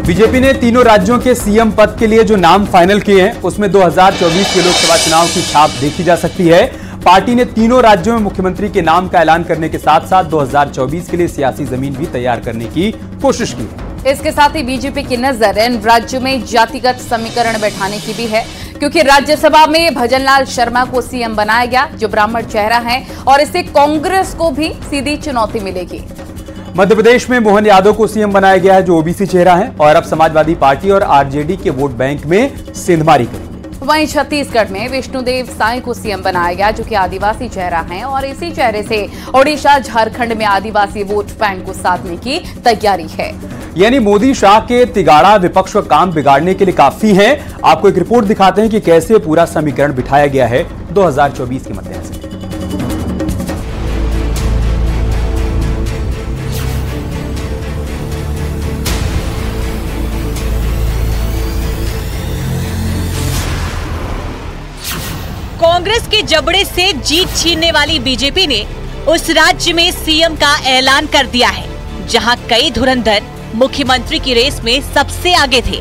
BJP ने तीनों राज्यों के सीएम पद के लिए जो नाम फाइनल किए हैं उसमें 2024 के लोकसभा चुनाव की छाप देखी जा सकती है। पार्टी ने तीनों राज्यों में मुख्यमंत्री के नाम का ऐलान करने के साथ साथ 2024 के लिए सियासी जमीन भी तैयार करने की कोशिश की है। इसके साथ ही बीजेपी की नजर इन राज्यों में जातिगत समीकरण बैठाने की भी है, क्योंकि राज्यसभा में भजनलाल शर्मा को सीएम बनाया गया जो ब्राह्मण चेहरा है और इससे कांग्रेस को भी सीधी चुनौती मिलेगी। मध्य प्रदेश में मोहन यादव को सीएम बनाया गया है जो ओबीसी चेहरा है और अब समाजवादी पार्टी और आरजेडी के वोट बैंक में सेंधमारी करेंगे। वहीं छत्तीसगढ़ में विष्णुदेव साय को सीएम बनाया गया जो कि आदिवासी चेहरा है और इसी चेहरे से ओडिशा झारखंड में आदिवासी वोट बैंक को साधने की तैयारी है। यानी मोदी शाह के तिगाड़ा विपक्ष का काम बिगाड़ने के लिए काफी है। आपको एक रिपोर्ट दिखाते हैं कि कैसे पूरा समीकरण बिठाया गया है 2024 के मद्देनजर। कांग्रेस के जबड़े से जीत छीनने वाली बीजेपी ने उस राज्य में सीएम का ऐलान कर दिया है जहां कई धुरंधर मुख्यमंत्री की रेस में सबसे आगे थे।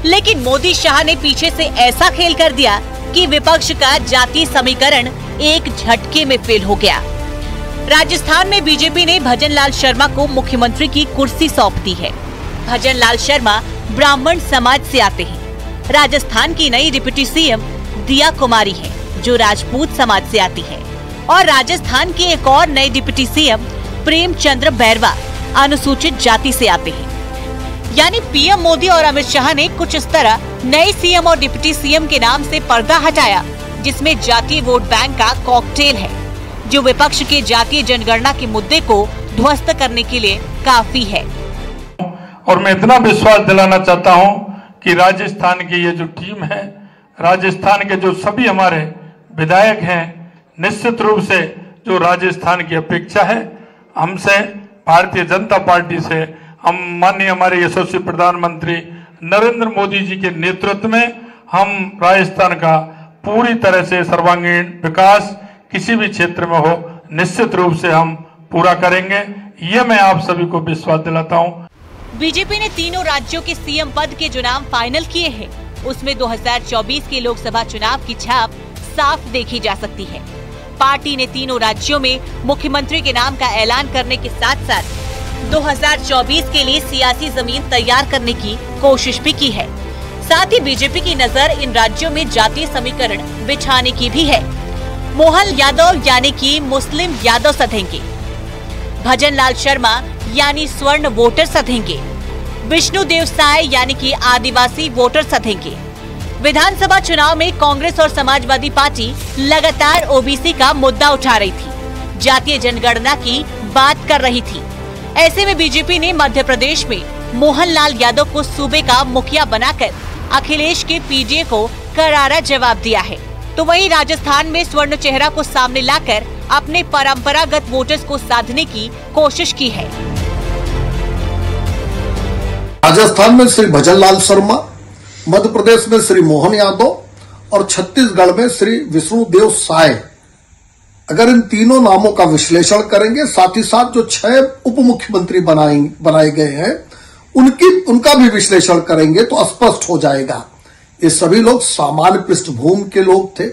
लेकिन मोदी शाह ने पीछे से ऐसा खेल कर दिया कि विपक्ष का जातीय समीकरण एक झटके में फेल हो गया। राजस्थान में बीजेपी ने भजनलाल शर्मा को मुख्यमंत्री की कुर्सी सौंप दी है। भजनलाल शर्मा ब्राह्मण समाज से आते हैं। राजस्थान की नई डिप्टी सीएम दिया कुमारी है जो राजपूत समाज से आती है और राजस्थान के एक और नए डिप्टी सीएम प्रेमचंद्र बैरवा अनुसूचित जाति से आते हैं। यानी पीएम मोदी और अमित शाह ने कुछ इस तरह नए सीएम और डिप्टी सीएम के नाम से पर्दा हटाया जिसमें जातीय वोट बैंक का कॉकटेल है जो विपक्ष के जातीय जनगणना के मुद्दे को ध्वस्त करने के लिए काफी है। और मैं इतना विश्वास दिलाना चाहता हूं कि राजस्थान की ये जो टीम है, राजस्थान के जो सभी हमारे विधायक हैं, निश्चित रूप से जो राजस्थान की अपेक्षा है हमसे, भारतीय जनता पार्टी से, हम माननीय हमारे यशस्वी प्रधानमंत्री नरेंद्र मोदी जी के नेतृत्व में हम राजस्थान का पूरी तरह से सर्वांगीण विकास किसी भी क्षेत्र में हो निश्चित रूप से हम पूरा करेंगे। ये मैं आप सभी को विश्वास दिलाता हूँ। बीजेपी ने तीनों राज्यों के सीएम पद के जो नाम फाइनल किए हैं उसमें 2024 के लोकसभा चुनाव की छाप साफ देखी जा सकती है। पार्टी ने तीनों राज्यों में मुख्यमंत्री के नाम का ऐलान करने के साथ साथ 2024 के लिए सियासी जमीन तैयार करने की कोशिश भी की है। साथ ही बीजेपी की नजर इन राज्यों में जातीय समीकरण बिछाने की भी है। मोहन यादव यानी कि मुस्लिम यादव सधेंगे, भजनलाल शर्मा यानी स्वर्ण वोटर सधेंगे, विष्णुदेव साय यानी कि आदिवासी वोटर सधेंगे। विधानसभा चुनाव में कांग्रेस और समाजवादी पार्टी लगातार ओबीसी का मुद्दा उठा रही थी, जातीय जनगणना की बात कर रही थी। ऐसे में बीजेपी ने मध्य प्रदेश में मोहनलाल यादव को सूबे का मुखिया बनाकर अखिलेश के पीडीए को करारा जवाब दिया है। तो वहीं राजस्थान में स्वर्ण चेहरा को सामने लाकर अपने परंपरागत वोटर्स को साधने की कोशिश की है। राजस्थान में श्री भजनलाल शर्मा, मध्य प्रदेश में श्री मोहन यादव और छत्तीसगढ़ में श्री विष्णुदेव साय। अगर इन तीनों नामों का विश्लेषण करेंगे, साथ ही साथ जो 6 उप मुख्यमंत्री बनाए गए हैं उनका भी विश्लेषण करेंगे तो स्पष्ट हो जाएगा। ये सभी लोग सामान्य पृष्ठभूमि के लोग थे,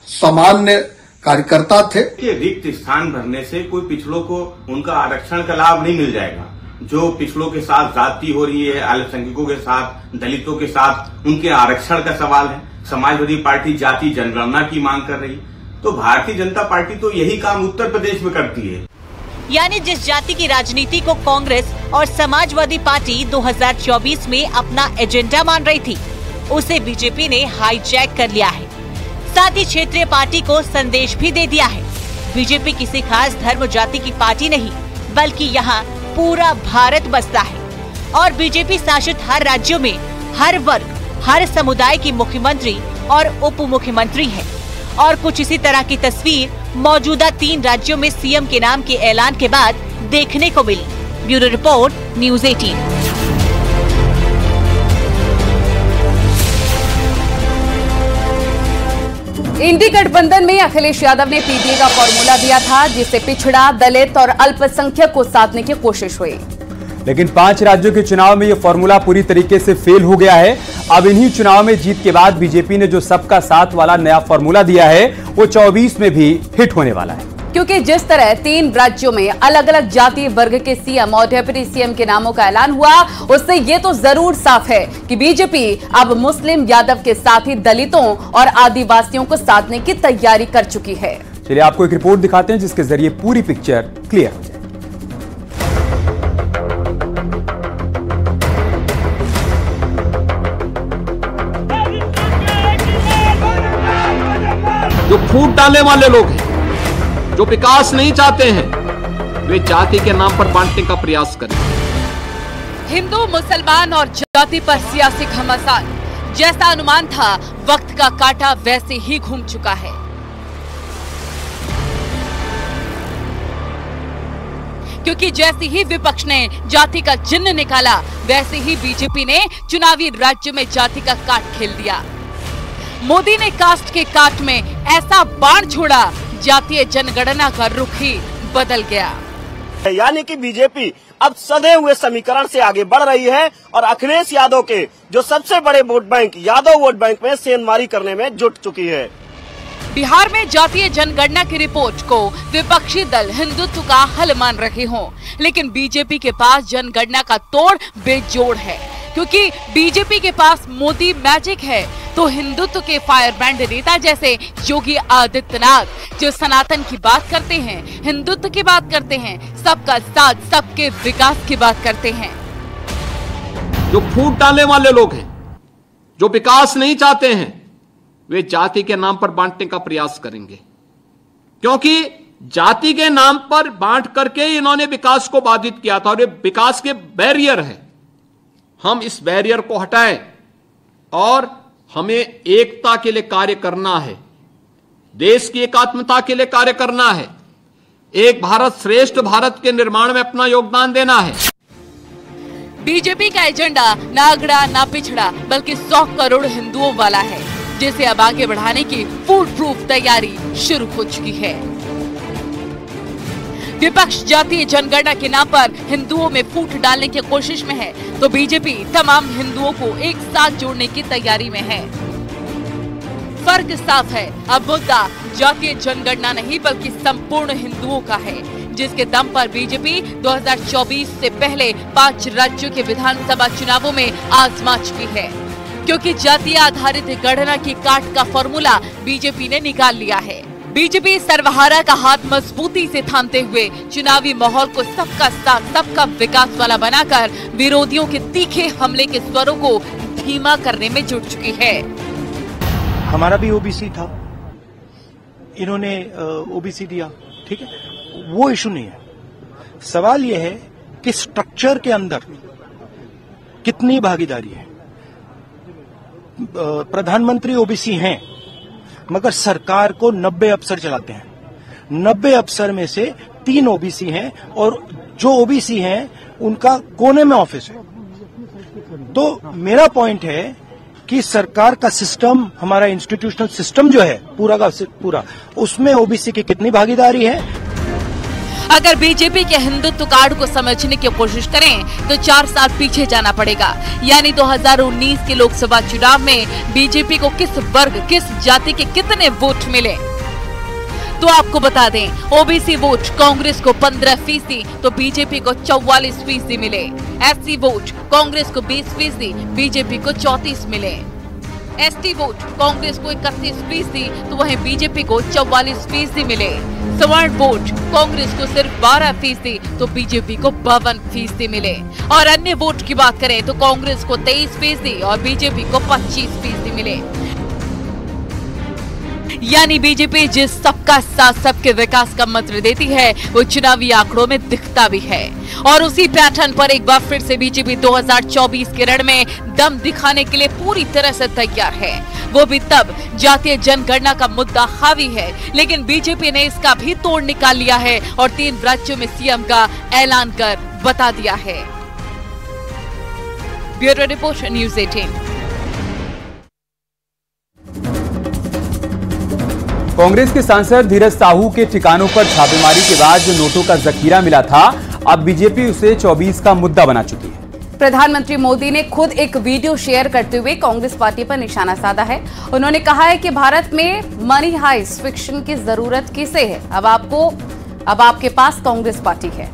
सामान्य कार्यकर्ता थे। रिक्त स्थान भरने से कोई पिछड़ों को उनका आरक्षण का लाभ नहीं मिल जाएगा। जो पिछड़ों के साथ जाति हो रही है, अल्पसंख्यकों के साथ, दलितों के साथ उनके आरक्षण का सवाल है। समाजवादी पार्टी जाति जनगणना की मांग कर रही, तो भारतीय जनता पार्टी तो यही काम उत्तर प्रदेश में करती है। यानी जिस जाति की राजनीति को कांग्रेस और समाजवादी पार्टी 2024 में अपना एजेंडा मान रही थी, उसे बीजेपी ने हाईजैक कर लिया है। साथ ही क्षेत्रीय पार्टी को संदेश भी दे दिया है। बीजेपी किसी खास धर्म जाति की पार्टी नहीं, बल्कि यहाँ पूरा भारत बसता है और बीजेपी शासित हर राज्यों में हर वर्ग, हर समुदाय की मुख्यमंत्री और उप मुख्यमंत्री है। और कुछ इसी तरह की तस्वीर मौजूदा 3 राज्यों में सीएम के नाम के ऐलान के बाद देखने को मिली। Bureau report, news 18। इंडी गठबंधन में अखिलेश यादव ने पीडीए का फॉर्मूला दिया था जिससे पिछड़ा, दलित और अल्पसंख्यक को साधने की कोशिश हुई। लेकिन 5 राज्यों के चुनाव में यह फॉर्मूला पूरी तरीके से फेल हो गया है। अब इन्हीं चुनाव में जीत के बाद बीजेपी ने जो सबका साथ वाला नया फॉर्मूला दिया है वो 24 में भी हिट होने वाला है। क्योंकि जिस तरह 3 राज्यों में अलग अलग जातीय वर्ग के सीएम और डिप्टी सीएम के नामों का ऐलान हुआ, उससे ये तो जरूर साफ है कि बीजेपी अब मुस्लिम यादव के साथ ही दलितों और आदिवासियों को साधने की तैयारी कर चुकी है। चलिए आपको एक रिपोर्ट दिखाते हैं जिसके जरिए पूरी पिक्चर क्लियर हो जाए। जो फूट डालने वाले लोग हैं, जो विकास नहीं चाहते हैं, वे जाति के नाम पर बांटने का प्रयास करें। हिंदू मुसलमान और जाति पर सियासी घमासान, जैसा अनुमान था वक्त का कांटा वैसे ही घूम चुका है। क्योंकि जैसे ही विपक्ष ने जाति का चिन्ह निकाला, वैसे ही बीजेपी ने चुनावी राज्य में जाति का काट खेल दिया। मोदी ने कास्ट के काट में ऐसा बाण छोड़ा, जातीय जनगणना का रुख ही बदल गया। यानी कि बीजेपी अब सधे हुए समीकरण से आगे बढ़ रही है और अखिलेश यादव के जो सबसे बड़े vote bank Yadav vote bank में सेंधमारी करने में जुट चुकी है। बिहार में जातीय जनगणना की रिपोर्ट को विपक्षी दल हिंदुत्व का हल मान रहे हों, लेकिन बीजेपी के पास जनगणना का तोड़ बेजोड़ है। क्योंकि बीजेपी के पास मोदी मैजिक है, तो हिंदुत्व के फायरब्रांड नेता जैसे योगी आदित्यनाथ जो सनातन की बात करते हैं, हिंदुत्व की बात करते हैं, सबका साथ सबके विकास की बात करते हैं। जो फूट डालने वाले लोग हैं, जो विकास नहीं चाहते हैं, वे जाति के नाम पर बांटने का प्रयास करेंगे। क्योंकि जाति के नाम पर बांट करके इन्होंने विकास को बाधित किया था और ये विकास के बैरियर है। हम इस बैरियर को हटाएं और हमें एकता के लिए कार्य करना है, देश की एकात्मता के लिए कार्य करना है, एक भारत श्रेष्ठ भारत के निर्माण में अपना योगदान देना है। बीजेपी का एजेंडा ना अगड़ा ना पिछड़ा बल्कि 100 करोड़ हिंदुओं वाला है, जिसे अब आगे बढ़ाने की फूल प्रूफ तैयारी शुरू हो चुकी है। विपक्ष जातीय जनगणना के नाम पर हिंदुओं में फूट डालने की कोशिश में है, तो बीजेपी तमाम हिंदुओं को एक साथ जोड़ने की तैयारी में है। फर्क साफ है, अब मुद्दा जातीय जनगणना नहीं बल्कि संपूर्ण हिंदुओं का है, जिसके दम पर बीजेपी 2024 से पहले 5 राज्यों के विधानसभा चुनावों में आजमा चुकी है। क्योंकि जातीय आधारित गणना की काट का फॉर्मूला बीजेपी ने निकाल लिया है। बीजेपी सर्वहारा का हाथ मजबूती से थामते हुए चुनावी माहौल को सबका साथ सबका विकास वाला बनाकर विरोधियों के तीखे हमले के स्वरों को धीमा करने में जुट चुकी है। हमारा भी ओबीसी था, इन्होंने ओबीसी दिया, ठीक है, वो इशू नहीं है। सवाल यह है कि स्ट्रक्चर के अंदर कितनी भागीदारी है। प्रधानमंत्री ओबीसी हैं, मगर सरकार को 90 अफसर चलाते हैं। 90 अफसर में से 3 ओबीसी हैं और जो ओबीसी हैं उनका कोने में ऑफिस है। तो मेरा पॉइंट है कि सरकार का सिस्टम, हमारा इंस्टीट्यूशनल सिस्टम जो है पूरा का पूरा, उसमें ओबीसी की कितनी भागीदारी है। अगर बीजेपी के हिंदुत्व कार्ड को समझने की कोशिश करें तो 4 साल पीछे जाना पड़ेगा। यानी 2019 के लोकसभा चुनाव में बीजेपी को किस वर्ग, किस जाति के कितने वोट मिले। तो आपको बता दें, ओबीसी वोट कांग्रेस को 15%, तो बीजेपी को 44% मिले। एससी वोट कांग्रेस को 20%, बीजेपी को 34 मिले। एसटी वोट कांग्रेस को 31%, तो वहीं बीजेपी को 44% मिले। सवर्ण वोट कांग्रेस को सिर्फ 12%, तो बीजेपी को 52% मिले। और अन्य वोट की बात करें तो कांग्रेस को 23% और बीजेपी को 25% मिले। यानी बीजेपी जिस सबका साथ सबके विकास का मंत्र देती है, वो चुनावी आंकड़ों में दिखता भी है। और उसी पैटर्न पर एक बार फिर से बीजेपी 2024 के रण में दम दिखाने के लिए पूरी तरह से तैयार है। वो भी तब जातीय जनगणना का मुद्दा हावी है, लेकिन बीजेपी ने इसका भी तोड़ निकाल लिया है और 3 राज्यों में सीएम का ऐलान कर बता दिया है। Bureau report, news 18। कांग्रेस के सांसद धीरज साहू के ठिकानों पर छापेमारी के बाद जो नोटों का जखीरा मिला था, अब बीजेपी उसे 24 का मुद्दा बना चुकी है। प्रधानमंत्री मोदी ने खुद एक वीडियो शेयर करते हुए कांग्रेस पार्टी पर निशाना साधा है। उन्होंने कहा है कि भारत में मनी हाइस्ट फिक्शन की जरूरत किसे है, अब आपके पास कांग्रेस पार्टी है।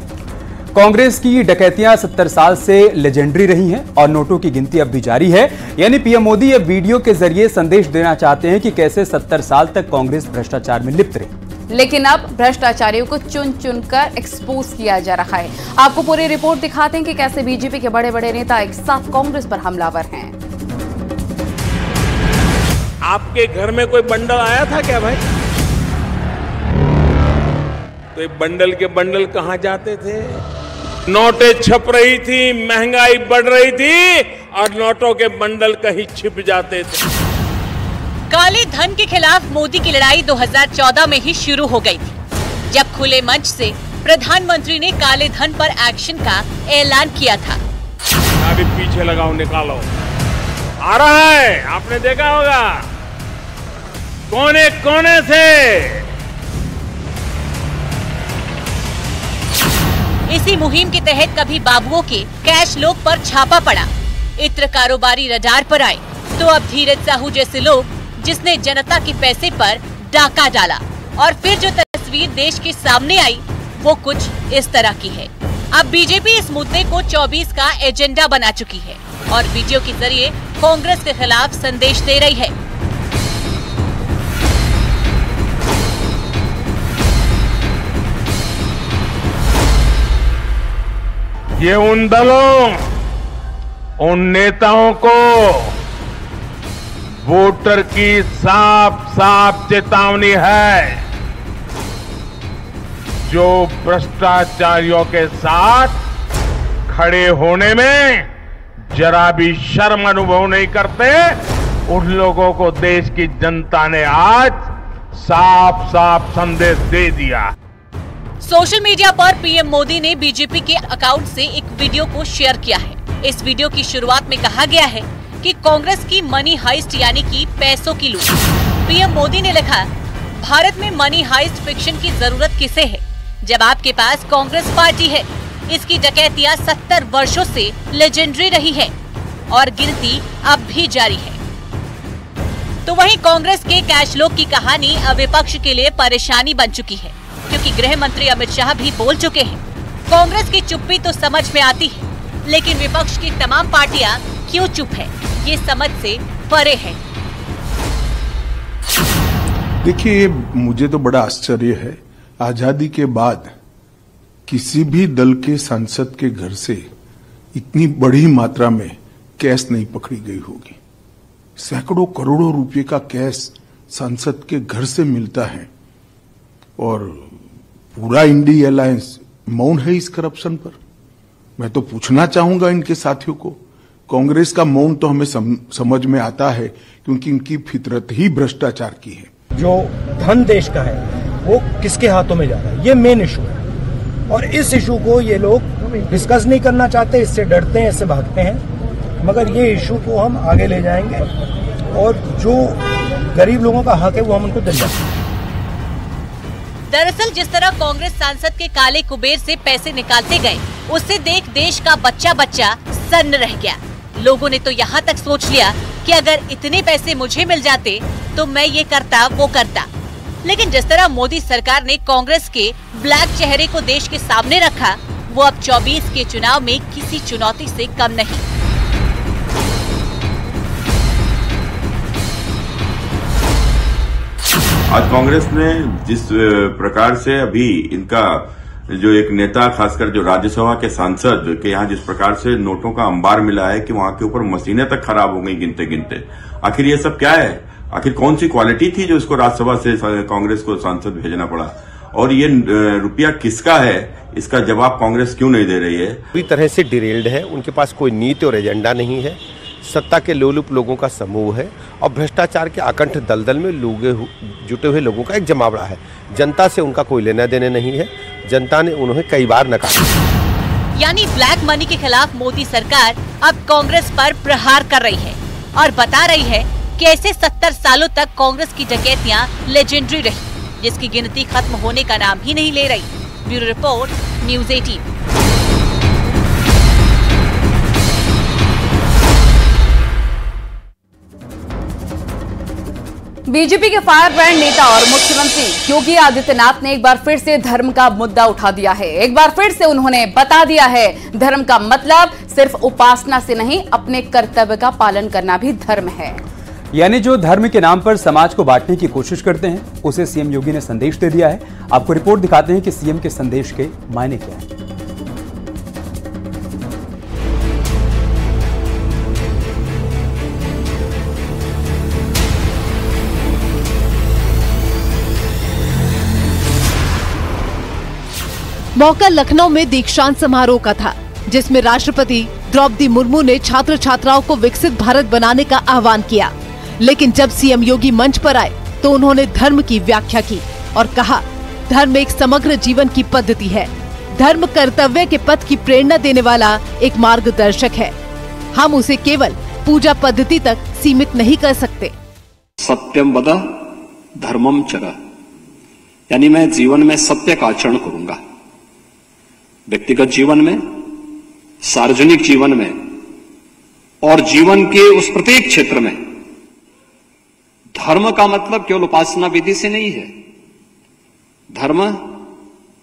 कांग्रेस की डकैतियां 70 साल से लेजेंडरी रही हैं और नोटों की गिनती अब भी जारी है। यानी पीएम मोदी ये वीडियो के जरिए संदेश देना चाहते हैं कि कैसे 70 साल तक कांग्रेस भ्रष्टाचार में लिप्त रही। लेकिन अब भ्रष्टाचारियों को चुन चुनकर एक्सपोज किया जा रहा है। आपको पूरी रिपोर्ट दिखाते हैं कि कैसे बीजेपी के बड़े बड़े नेता एक साथ कांग्रेस पर हमलावर हैं। आपके घर में कोई बंडल आया था क्या भाई? तो ये बंडल के बंडल कहां जाते थे? नोटें छप रही थी, महंगाई बढ़ रही थी और नोटों के बंडल कहीं छिप जाते थे। काले धन के खिलाफ मोदी की लड़ाई 2014 में ही शुरू हो गई थी, जब खुले मंच से प्रधानमंत्री ने काले धन पर एक्शन का ऐलान किया था। अभी पीछे लगाओ, निकालो, आ रहा है, आपने देखा होगा कोने कोने से। इसी मुहिम के तहत कभी बाबुओं के कैश लोग पर छापा पड़ा, इत्र कारोबारी रडार पर आए, तो अब धीरज साहू जैसे लोग जिसने जनता के पैसे पर डाका डाला। और फिर जो तस्वीर देश के सामने आई वो कुछ इस तरह की है। अब बीजेपी इस मुद्दे को 24 का एजेंडा बना चुकी है और वीडियो के जरिए कांग्रेस के खिलाफ संदेश दे रही है। ये उन दलों, उन नेताओं को वोटर की साफ साफ चेतावनी है जो भ्रष्टाचारियों के साथ खड़े होने में जरा भी शर्म अनुभव नहीं करते। उन लोगों को देश की जनता ने आज साफ साफ संदेश दे दिया। सोशल मीडिया पर पीएम मोदी ने बीजेपी के अकाउंट से एक वीडियो को शेयर किया है। इस वीडियो की शुरुआत में कहा गया है कि कांग्रेस की मनी हाइस्ट यानी कि पैसों की लूट। पीएम मोदी ने लिखा, भारत में मनी हाइस्ट फिक्शन की जरूरत किसे है जब आपके पास कांग्रेस पार्टी है। इसकी डकैतियां 70 वर्षों से लेजेंडरी रही है और गिनती अब भी जारी है। तो वहीं कांग्रेस के कैश लोग की कहानी अब विपक्ष के लिए परेशानी बन चुकी है, क्योंकि गृह मंत्री अमित शाह भी बोल चुके हैं। कांग्रेस की चुप्पी तो समझ में आती है, लेकिन विपक्ष की तमाम पार्टियां क्यों चुप है ये समझ से परे है। देखिए, मुझे तो बड़ा आश्चर्य है, आजादी के बाद किसी भी दल के सांसद के घर से इतनी बड़ी मात्रा में कैश नहीं पकड़ी गई होगी। सैकड़ों करोड़ों रुपए का कैश सांसद के घर से मिलता है और पूरा इंडी अलायंस मौन है इस करप्शन पर। मैं तो पूछना चाहूंगा इनके साथियों को, कांग्रेस का मौन तो हमें समझ में आता है क्योंकि इनकी फितरत ही भ्रष्टाचार की है। जो धन देश का है वो किसके हाथों में जा रहा है, ये मेन इशू है और इस इशू को ये लोग डिस्कस नहीं करना चाहते, इससे डरते हैं, इससे भागते हैं। मगर ये इशू को हम आगे ले जाएंगे और जो गरीब लोगों का हक है वो हम उनको दिलवाएंगे। दरअसल जिस तरह कांग्रेस सांसद के काले कुबेर से पैसे निकालते गए, उससे देख देश का बच्चा बच्चा सन्न रह गया। लोगों ने तो यहाँ तक सोच लिया कि अगर इतने पैसे मुझे मिल जाते तो मैं ये करता वो करता। लेकिन जिस तरह मोदी सरकार ने कांग्रेस के ब्लैक चेहरे को देश के सामने रखा, वो अब 24 के चुनाव में किसी चुनौती से कम नहीं। आज कांग्रेस ने जिस प्रकार से अभी इनका जो एक नेता, खासकर जो राज्यसभा के सांसद के यहाँ जिस प्रकार से नोटों का अंबार मिला है कि वहां के ऊपर मशीनें तक खराब हो गई गिनते गिनते। आखिर ये सब क्या है? आखिर कौन सी क्वालिटी थी जो इसको राज्यसभा से कांग्रेस को सांसद भेजना पड़ा? और ये रुपया किसका है, इसका जवाब कांग्रेस क्यों नहीं दे रही है? पूरी तरह से डिरेल्ड है, उनके पास कोई नीति और एजेंडा नहीं है, सत्ता के लोलुप लोगों का समूह है और भ्रष्टाचार के अकंठ दलदल में जुटे हुए लोगों का एक जमावड़ा है। जनता से उनका कोई लेना देना नहीं है, जनता ने उन्हें कई बार नकारा। यानी ब्लैक मनी के खिलाफ मोदी सरकार अब कांग्रेस पर प्रहार कर रही है और बता रही है कि ऐसे 70 सालों तक कांग्रेस की डकैतियां लेजेंडरी रही, जिसकी गिनती खत्म होने का नाम ही नहीं ले रही। Bureau report, news 18। बीजेपी के फायर ब्रांड नेता और मुख्यमंत्री योगी आदित्यनाथ ने एक बार फिर से धर्म का मुद्दा उठा दिया है। एक बार फिर से उन्होंने बता दिया है, धर्म का मतलब सिर्फ उपासना से नहीं, अपने कर्तव्य का पालन करना भी धर्म है। यानी जो धर्म के नाम पर समाज को बांटने की कोशिश करते हैं, उसे सीएम योगी ने संदेश दे दिया है। आपको रिपोर्ट दिखाते हैं कि सीएम के संदेश के मायने क्या है। मौका लखनऊ में दीक्षांत समारोह का था, जिसमें राष्ट्रपति द्रौपदी मुर्मू ने छात्र छात्राओं को विकसित भारत बनाने का आह्वान किया। लेकिन जब सीएम योगी मंच पर आए तो उन्होंने धर्म की व्याख्या की और कहा, धर्म एक समग्र जीवन की पद्धति है। धर्म कर्तव्य के पथ की प्रेरणा देने वाला एक मार्गदर्शक है। हम उसे केवल पूजा पद्धति तक सीमित नहीं कर सकते। सत्यम वद धर्मम चर, यानी मैं जीवन में सत्य का आचरण करूंगा, व्यक्तिगत जीवन में, सार्वजनिक जीवन में और जीवन के उस प्रत्येक क्षेत्र में। धर्म का मतलब केवल उपासना विधि से नहीं है। धर्म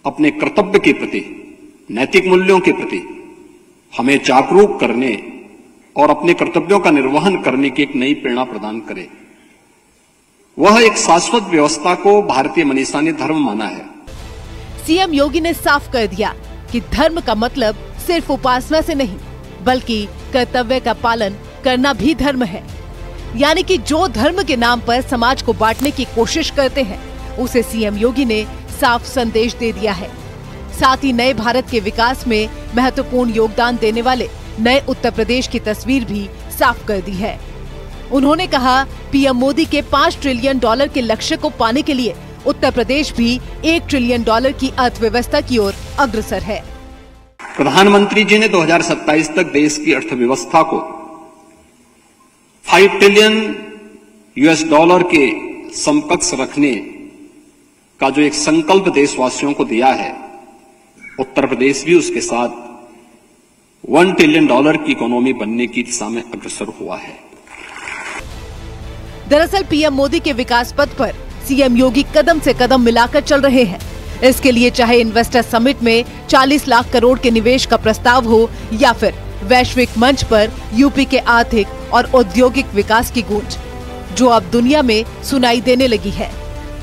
अपने कर्तव्य के प्रति, नैतिक मूल्यों के प्रति हमें जागरूक करने और अपने कर्तव्यों का निर्वहन करने की एक नई प्रेरणा प्रदान करे। वह एक शाश्वत व्यवस्था को भारतीय मनीषा ने धर्म माना है। सीएम योगी ने साफ कर दिया कि धर्म का मतलब सिर्फ उपासना से नहीं, बल्कि कर्तव्य का पालन करना भी धर्म है। यानी कि जो धर्म के नाम पर समाज को बांटने की कोशिश करते हैं, उसे सीएम योगी ने साफ संदेश दे दिया है। साथ ही नए भारत के विकास में महत्वपूर्ण योगदान देने वाले नए उत्तर प्रदेश की तस्वीर भी साफ कर दी है। उन्होंने कहा, पीएम मोदी के $5 ट्रिलियन के लक्ष्य को पाने के लिए उत्तर प्रदेश भी $1 ट्रिलियन की अर्थव्यवस्था की ओर अग्रसर है। प्रधानमंत्री जी ने 2027 तक देश की अर्थव्यवस्था को $5 ट्रिलियन के समकक्ष रखने का जो एक संकल्प देशवासियों को दिया है, उत्तर प्रदेश भी उसके साथ $1 ट्रिलियन की इकोनॉमी बनने की दिशा में अग्रसर हुआ है। दरअसल पीएम मोदी के विकास पथ पर सीएम योगी कदम से कदम मिलाकर चल रहे हैं। इसके लिए चाहे इन्वेस्टर समिट में 40 लाख करोड़ के निवेश का प्रस्ताव हो या फिर वैश्विक मंच पर यूपी के आर्थिक और औद्योगिक विकास की गूंज, जो अब दुनिया में सुनाई देने लगी है।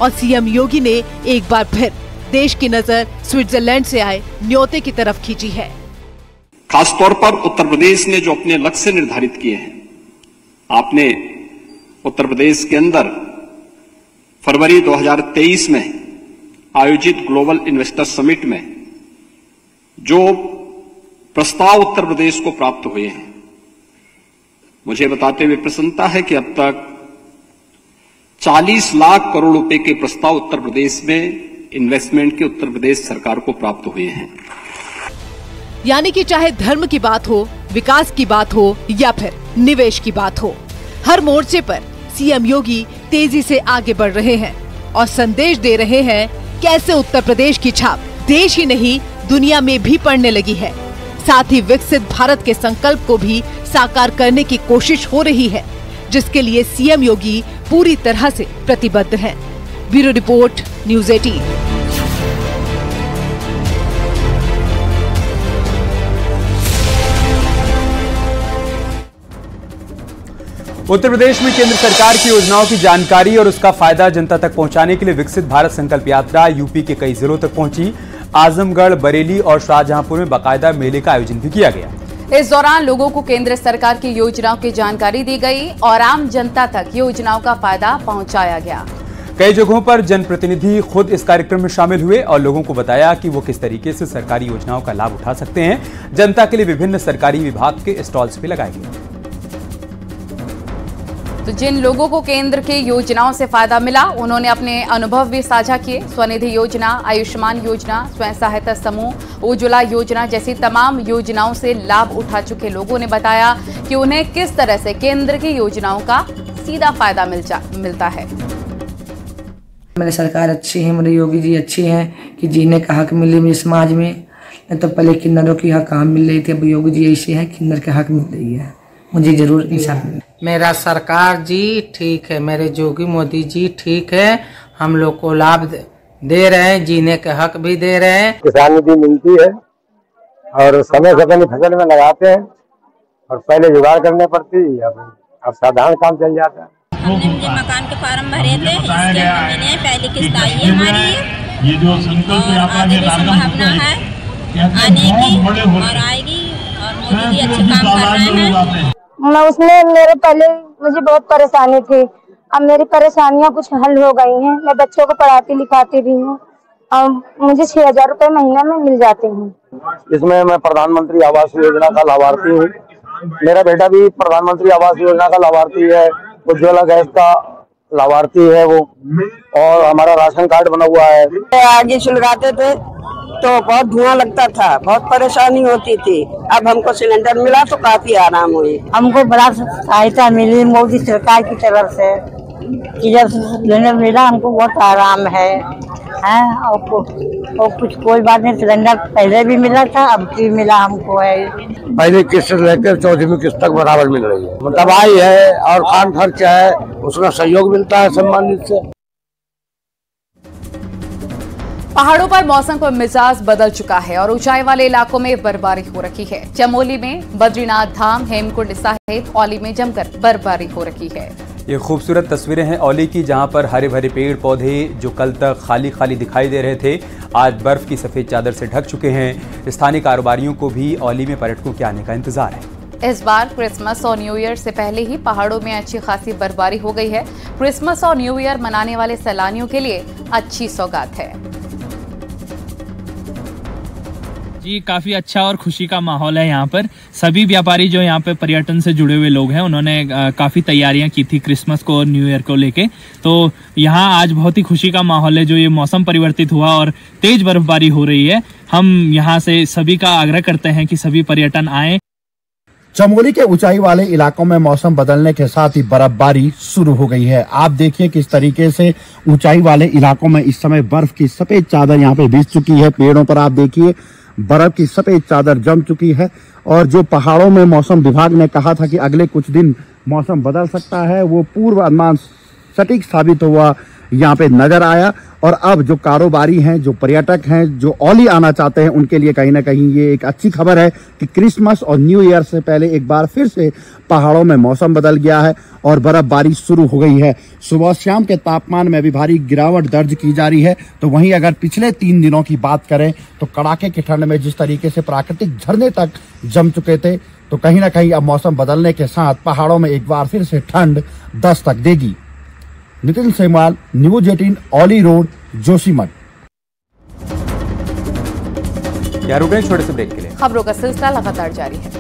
और सीएम योगी ने एक बार फिर देश की नजर स्विट्जरलैंड से आए न्योते की तरफ खींची है। खासतौर पर उत्तर प्रदेश ने जो अपने लक्ष्य निर्धारित किए हैं, आपने उत्तर प्रदेश के अंदर फरवरी 2023 में आयोजित ग्लोबल इन्वेस्टर समिट में जो प्रस्ताव उत्तर प्रदेश को प्राप्त हुए हैं, मुझे बताते हुए प्रसन्नता है कि अब तक 40 लाख करोड़ रुपए के प्रस्ताव उत्तर प्रदेश में इन्वेस्टमेंट के उत्तर प्रदेश सरकार को प्राप्त हुए हैं। यानी कि चाहे धर्म की बात हो, विकास की बात हो या फिर निवेश की बात हो, हर मोर्चे पर सीएम योगी तेजी से आगे बढ़ रहे हैं और संदेश दे रहे हैं कैसे उत्तर प्रदेश की छाप देश ही नहीं दुनिया में भी पड़ने लगी है। साथ ही विकसित भारत के संकल्प को भी साकार करने की कोशिश हो रही है, जिसके लिए सीएम योगी पूरी तरह से प्रतिबद्ध हैं। Bureau report, news 18। Uttar Pradesh में केंद्र सरकार की योजनाओं की जानकारी और उसका फायदा जनता तक पहुंचाने के लिए विकसित भारत संकल्प यात्रा यूपी के कई जिलों तक पहुंची। आजमगढ़, बरेली और शाहजहांपुर में बाकायदा मेले का आयोजन भी किया गया। इस दौरान लोगों को केंद्र सरकार की योजनाओं की जानकारी दी गई और आम जनता तक योजनाओं का फायदा पहुंचाया गया। कई जगहों पर जनप्रतिनिधि खुद इस कार्यक्रम में शामिल हुए और लोगों को बताया कि वो किस तरीके से सरकारी योजनाओं का लाभ उठा सकते हैं। जनता के लिए विभिन्न सरकारी विभाग के स्टॉल्स भी लगाए गए। तो जिन लोगों को केंद्र की योजनाओं से फायदा मिला, उन्होंने अपने अनुभव भी साझा किए। स्वनिधि योजना, आयुष्मान योजना, स्वयं सहायता समूह, उज्ज्वला योजना जैसी तमाम योजनाओं से लाभ उठा चुके लोगों ने बताया कि उन्हें किस तरह से केंद्र की योजनाओं का सीधा फायदा मिलता है। मेरी सरकार अच्छी है, मेरे योगी जी अच्छी हैं कि जीने का हक मिले मुझे समाज में। नहीं तो पहले किन्नरों की हक कहाँ मिल रही थी, अब योगी जी ऐसे हैं किन्नर के हक मिल रही है। मुझे जरूर इंसाफ। मेरा सरकार जी ठीक है, मेरे जोगी मोदी जी ठीक है, हम लोग को लाभ दे रहे हैं, जीने के हक भी दे रहे हैं। किसान निधि मिलती है और समय से अपनी फसल में लगाते हैं और पहले जुगाड़ करने पड़ती, अब साधारण काम चल जाता है। हमने मुझे मकान के फॉर्म भरे थे, इसके मिले, पहली किस्त आई है हमारी, ये जो संकल्प आगे की संभावना है आने की और आएगी, और मोदी जी अच्छे काम कर रहे हैं। मैं उसमें मेरे पहले मुझे बहुत परेशानी थी, अब मेरी परेशानियां कुछ हल हो गई हैं। मैं बच्चों को पढ़ाती लिखाती भी हूँ और मुझे 6,000 रुपए महीना में मिल जाते हैं। इसमें मैं प्रधानमंत्री आवास योजना का लाभार्थी हूँ, मेरा बेटा भी प्रधानमंत्री आवास योजना का लाभार्थी है, उज्ज्वला गैस का लाभार्थी है वो, और हमारा राशन कार्ड बना हुआ है। आगे सुलगाते थे तो बहुत धुआं लगता था, बहुत परेशानी होती थी, अब हमको सिलेंडर मिला तो काफी आराम हुई। हमको बड़ा सहायता मिली मोदी सरकार की तरफ से, कि जब सिलेंडर मिला हमको बहुत आराम है और कुछ कोई बात नहीं, सिलेंडर पहले भी मिला था, अब भी मिला हमको है। पहले किस्त लेकर 14वीं किस्त तक बराबर मिल रही है। दवाई है और खान खर्च है, उसका सहयोग मिलता है सम्मानित से। पहाड़ों पर मौसम का मिजाज बदल चुका है और ऊंचाई वाले इलाकों में बर्फबारी हो रही है। चमोली में बद्रीनाथ धाम, हेमकुंड सहित औली में जमकर बर्फबारी हो रही है। ये खूबसूरत तस्वीरें हैं औली की, जहां पर हरे भरे पेड़ पौधे जो कल तक खाली खाली दिखाई दे रहे थे, आज बर्फ की सफेद चादर से ढक चुके हैं। स्थानीय कारोबारियों को भी औली में पर्यटकों के आने का इंतजार है। इस बार क्रिसमस और न्यू ईयर से पहले ही पहाड़ों में अच्छी खासी बर्फबारी हो गई है। क्रिसमस और न्यू ईयर मनाने वाले सैलानियों के लिए अच्छी सौगात है। जी काफ़ी अच्छा और खुशी का माहौल है यहाँ पर। सभी व्यापारी जो यहाँ पे पर्यटन से जुड़े हुए लोग हैं, उन्होंने काफ़ी तैयारियां की थी क्रिसमस को और न्यू ईयर को लेके, तो यहाँ आज बहुत ही खुशी का माहौल है। जो ये मौसम परिवर्तित हुआ और तेज बर्फबारी हो रही है, हम यहाँ से सभी का आग्रह करते हैं कि सभी पर्यटन आए। चमोली के ऊंचाई वाले इलाकों में मौसम बदलने के साथ ही बर्फबारी शुरू हो गई है। आप देखिए किस तरीके से ऊंचाई वाले इलाकों में इस समय बर्फ की सफेद चादर यहाँ पे बिछ चुकी है। पेड़ों पर आप देखिए बर्फ की सफेद चादर जम चुकी है, और जो पहाड़ों में मौसम विभाग ने कहा था कि अगले कुछ दिन मौसम बदल सकता है, वो पूर्व अनुमान सटीक साबित हुआ, यहाँ पे नजर आया। और अब जो कारोबारी हैं, जो पर्यटक हैं, जो औली आना चाहते हैं, उनके लिए कहीं ना कहीं ये एक अच्छी खबर है कि क्रिसमस और न्यू ईयर से पहले एक बार फिर से पहाड़ों में मौसम बदल गया है और बर्फबारी शुरू हो गई है। सुबह शाम के तापमान में भी भारी गिरावट दर्ज की जा रही है। तो वहीं अगर पिछले 3 दिनों की बात करें तो कड़ाके की ठंड में जिस तरीके से प्राकृतिक झरने तक जम चुके थे, तो कहीं ना कहीं अब मौसम बदलने के साथ पहाड़ों में एक बार फिर से ठंड दस्तक देगी। Nitin Semwal, news 18, Auli road, Joshimath. रुके छोटे से ब्रेक के लिए। खबरों का सिलसिला लगातार जारी है।